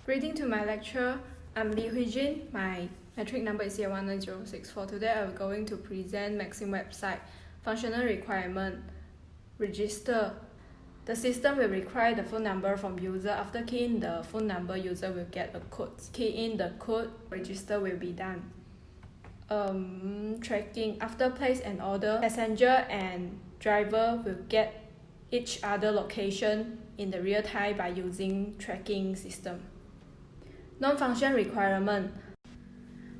Greeting to my lecturer, I'm Li Huijin. My metric number is 19064. Today I'm going to present Maxim website. Functional requirement. Register. The system will require the phone number from user. After key in the phone number, user will get a code. Key in the code, register will be done. Tracking. After place an order, passenger and driver will get each other location in the real time by using tracking system. Non-function requirement.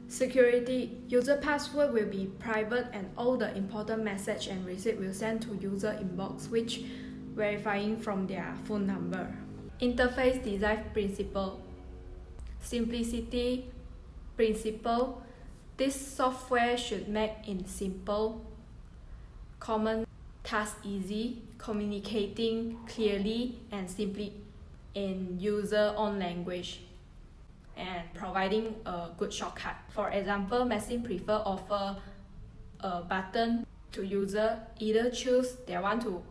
Security. User password will be private and all the important message and receipt will send to user inbox, which verifying from their phone number. Interface design principle. Simplicity principle. This software should make it simple, common task easy, communicating clearly and simply in user own language, and providing a good shortcut. For example, Maxim prefer offer a button to user either choose they want to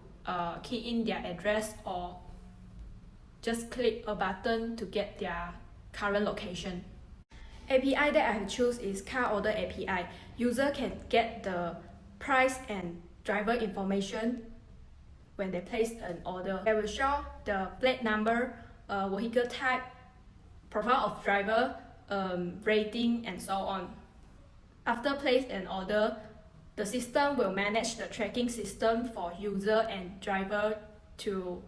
key in their address or just click a button to get their current location. API that I have choose is car order API. User can get the price and driver information when they place an order. They will show the plate number, vehicle type, profile of driver, rating, and so on. After place an order, the system will manage the tracking system for user and driver to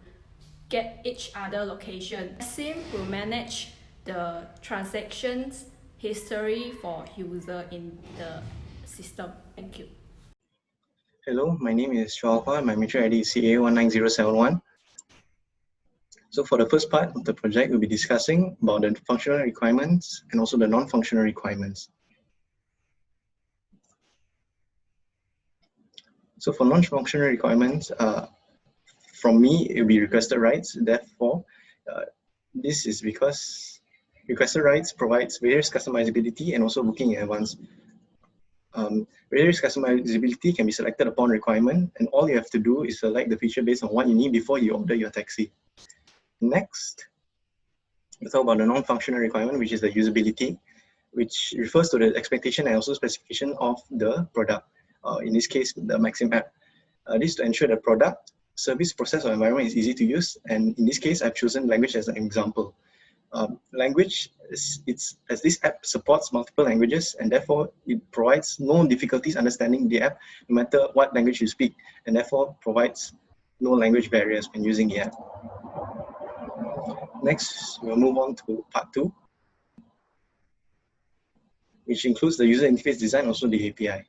get each other location. Maxim will manage the transactions history for user in the system. Thank you. Hello, my name is Chua and my metric ID is CA19071. So for the first part of the project, we'll be discussing about the functional requirements and also the non-functional requirements. So for non-functional requirements, from me, it will be requested rights. Therefore, this is because requested rights provides various customizability and also booking in advance. Various customizability can be selected upon requirement, and all you have to do is select the feature based on what you need before you order your taxi. Next, we'll talk about the non-functional requirement, which is the usability, which refers to the expectation and also specification of the product. In this case, the Maxim app. This is to ensure the product, service, process, or environment is easy to use. And in this case, I've chosen language as an example. Language, as this app supports multiple languages, and therefore it provides no difficulties understanding the app, no matter what language you speak, and therefore provides no language barriers when using the app. Next, we'll move on to part 2, which includes the user interface design, also the API.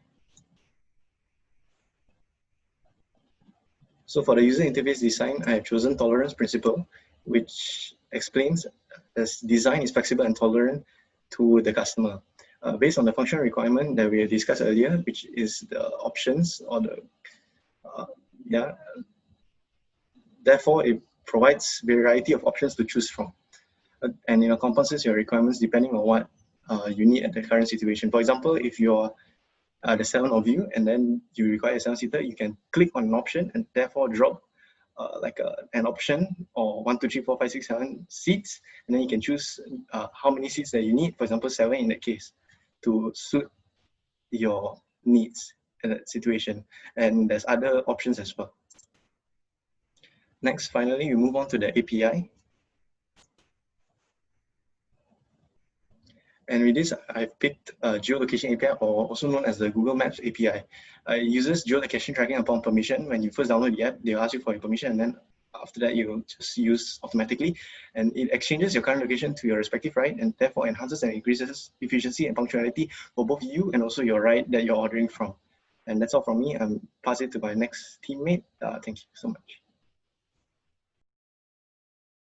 So for the user interface design, I have chosen tolerance principle, which explains as design is flexible and tolerant to the customer. Based on the functional requirement that we have discussed earlier, which is the options or the, therefore it provides variety of options to choose from. And it compensates your requirements depending on what you need at the current situation. For example, if you're the 7 of you and then you require a 7-seater, you can click on an option and therefore drop an option or 1, 2, 3, 4, 5, 6, 7 seats, and then you can choose how many seats that you need, for example 7 in that case, to suit your needs in that situation. And there's other options as well. Next, finally, we move on to the API. And with this, I've picked geolocation API, or also known as the Google Maps API. It uses geolocation tracking upon permission. When you first download the app, they'll ask you for your permission, and then after that, you'll just use automatically. And it exchanges your current location to your respective ride, and therefore enhances and increases efficiency and functionality for both you and also your ride that you're ordering from. And that's all from me. I'm pass it to my next teammate. Thank you so much.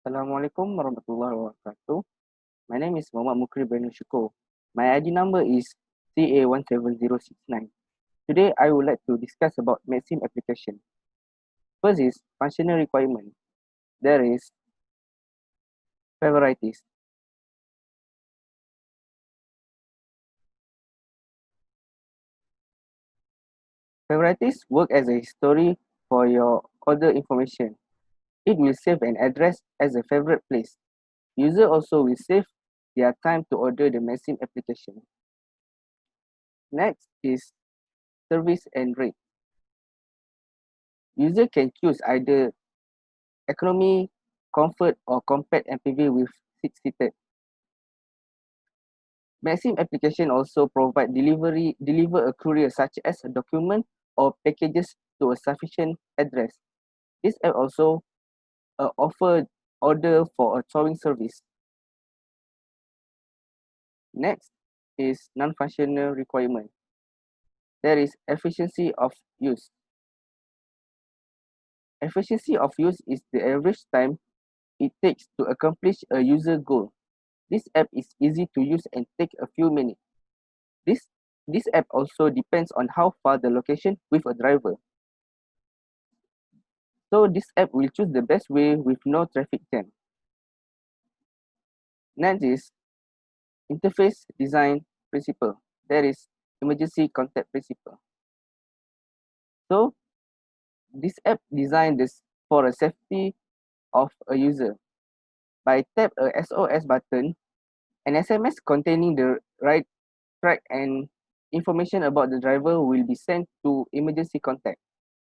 Assalamualaikum warahmatullahi wabarakatuh. My name is Muhammad Mukri bin Syukur. My ID number is CA17069. Today, I would like to discuss about Maxim application. First is functional requirement. There is favorites. Favorites work as a history for your order information. It will save an address as a favorite place. User also will save their time to order the Maxim application. Next is service and rate. User can choose either economy, comfort, or compact MPV with 6-seater. Maxim application also provide deliver a courier such as a document or packages to a sufficient address. This app also offer order for a towing service. Next is non-functional requirement. There is efficiency of use. Efficiency of use is the average time it takes to accomplish a user goal. This app is easy to use and take a few minutes. This app also depends on how far the location with a driver. So this app will choose the best way with no traffic jam. Next is interface design principle. There is emergency contact principle. So this app designed this for a safety of a user. By tap a SOS button, an SMS containing the right track and information about the driver will be sent to emergency contact.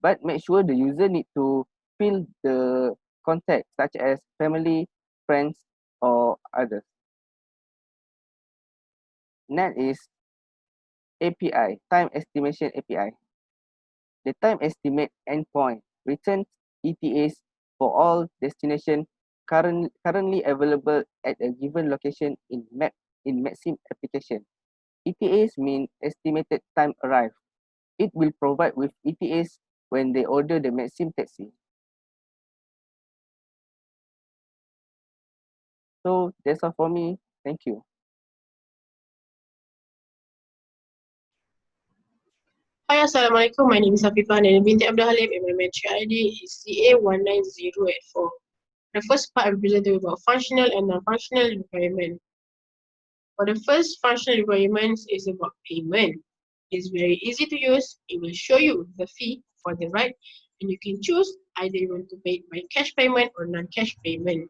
But make sure the user need to fill the contact such as family, friends, or others. Next is API, time estimation API. The time estimate endpoint returns ETAs for all destinations currently available at a given location in Maxim application. ETAs mean estimated time arrived. It will provide with ETAs when they order the Maxim taxi. So that's all for me. Thank you. Hi, Assalamualaikum. My name is Hafifah and binti Abdul Halim and my metric ID is CA19084. The first part I presented about functional and non-functional requirement. For the first functional requirements is about payment. It's very easy to use. It will show you the fee for the ride and you can choose either you want to pay by cash payment or non-cash payment.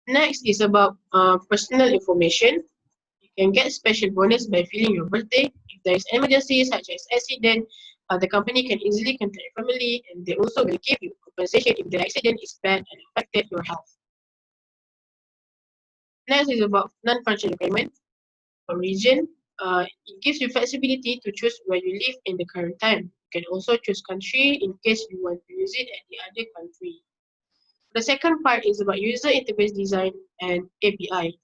Next is about personal information. You can get special bonus by filling your birthday. If there is emergency such as accident, the company can easily contact your family and they also will give you compensation if the accident is bad and affected your health. Next is about non-functional requirement. For region, it gives you flexibility to choose where you live in the current time. You can also choose country in case you want to use it at the other country. The second part is about user interface design and API.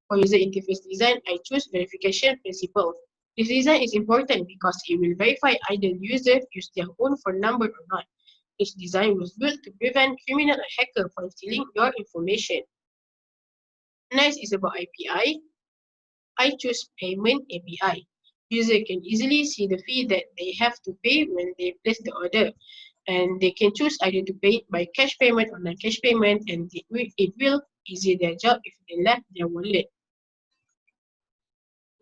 For user interface design, I choose verification principle. This design is important because it will verify either the user used their own phone number or not. This design was built to prevent criminal or hacker from stealing your information. Next is about API. I choose payment API. User can easily see the fee that they have to pay when they place the order. And they can choose either to pay by cash payment or non-cash payment, and it will ease their job if they left their wallet.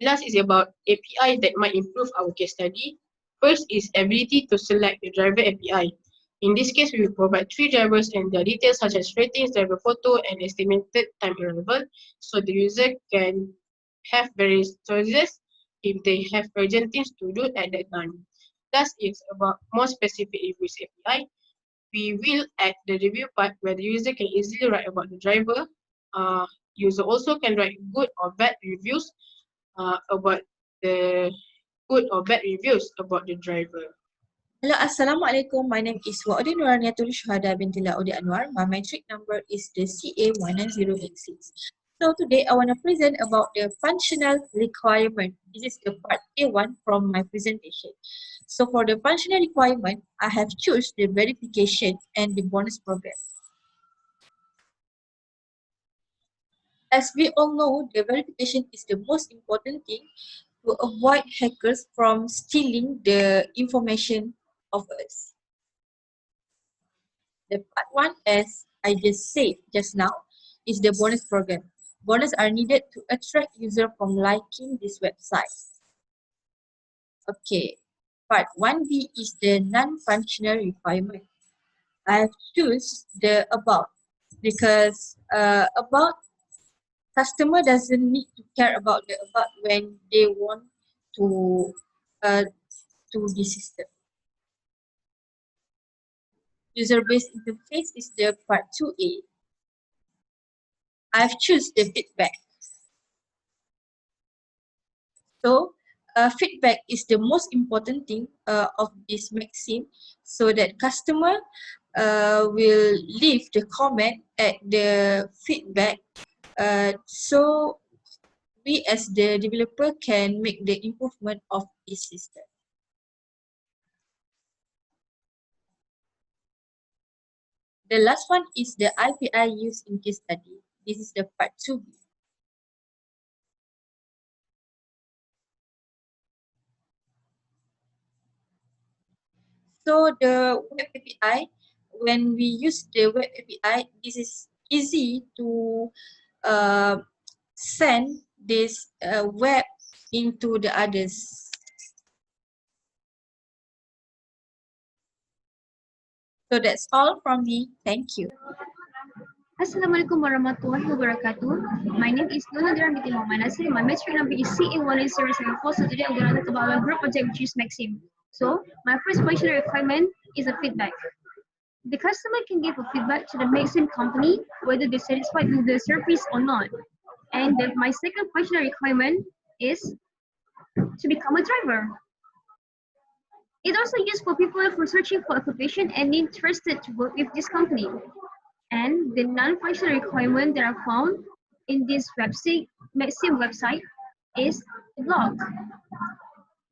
Last is about API that might improve our case study. First is ability to select the driver API. In this case, we will provide 3 drivers and their details such as ratings, driver photo, and estimated time arrival, so the user can have various choices if they have urgent things to do at that time. Last is about more specific reviews API. We will add the review part where the user can easily write about the driver. User also can write good or bad reviews about the good or bad reviews about the driver. Hello, Assalamualaikum. My name is Wa'udin Nuraniatul Syuhada binti Laudi Anwar. My metric number is the CA19086. So today I want to present about the functional requirement. This is the part A1 from my presentation. So for the functional requirement, I have choose the verification and the bonus program. As we all know, the verification is the most important thing to avoid hackers from stealing the information of us. The part 1, as I just said just now, is the bonus program. Bonus are needed to attract users from liking this website. Okay, part 1B is the non-functional requirement. I have choose the above. because about customer doesn't need to care about the about when they want to the system. User-based interface is the part 2A. I've choose the feedback. So feedback is the most important thing of this Maxim, so that customer will leave the comment at the feedback, so we as the developer can make the improvement of this system. The last one is the IPI used in case study. This is the part 2B. So the web API, when we use the web API, this is easy to send this web into the others. So that's all from me. Thank you. Assalamualaikum warahmatullahi wabarakatuh. My name is Nuna Dramiti Momanasri. My metric number is CA1074. So today I'm going to talk about a group project which is Maxim. So my first functional requirement is a feedback. The customer can give a feedback to the Maxim company whether they're satisfied with the service or not. And then my second functional requirement is to become a driver. It also used for people who are searching for occupation and interested to work with this company. And the non-functional requirement that are found in this website, Maxim website, is the blog.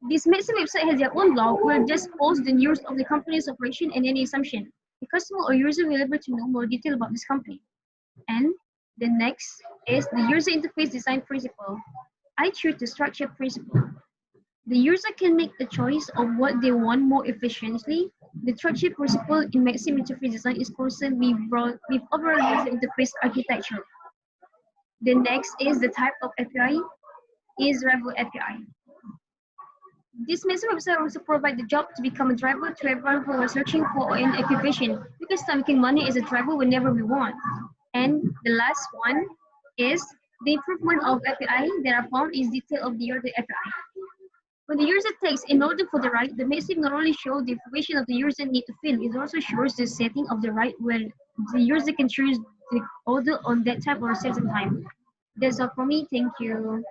This Maxim website has their own blog where it just posts the news of the company's operation and any assumption. The customer or user will be able to know more detail about this company. And the next is the user interface design principle. I choose the structure principle. The user can make the choice of what they want more efficiently. The structure principle in Maxim interface design is concerned with overall user interface architecture. The next is the type of API is driver API. This Maxim website also provides the job to become a driver to everyone who is searching for an occupation. We can start making money as a driver whenever we want. And the last one is the improvement of API that are found is detail of the other API. When the user takes in order for the right, the Maxim not only shows the information of the user need to fill, it also shows the setting of the right where the user can choose the order on that type or certain time. That's all for me. Thank you.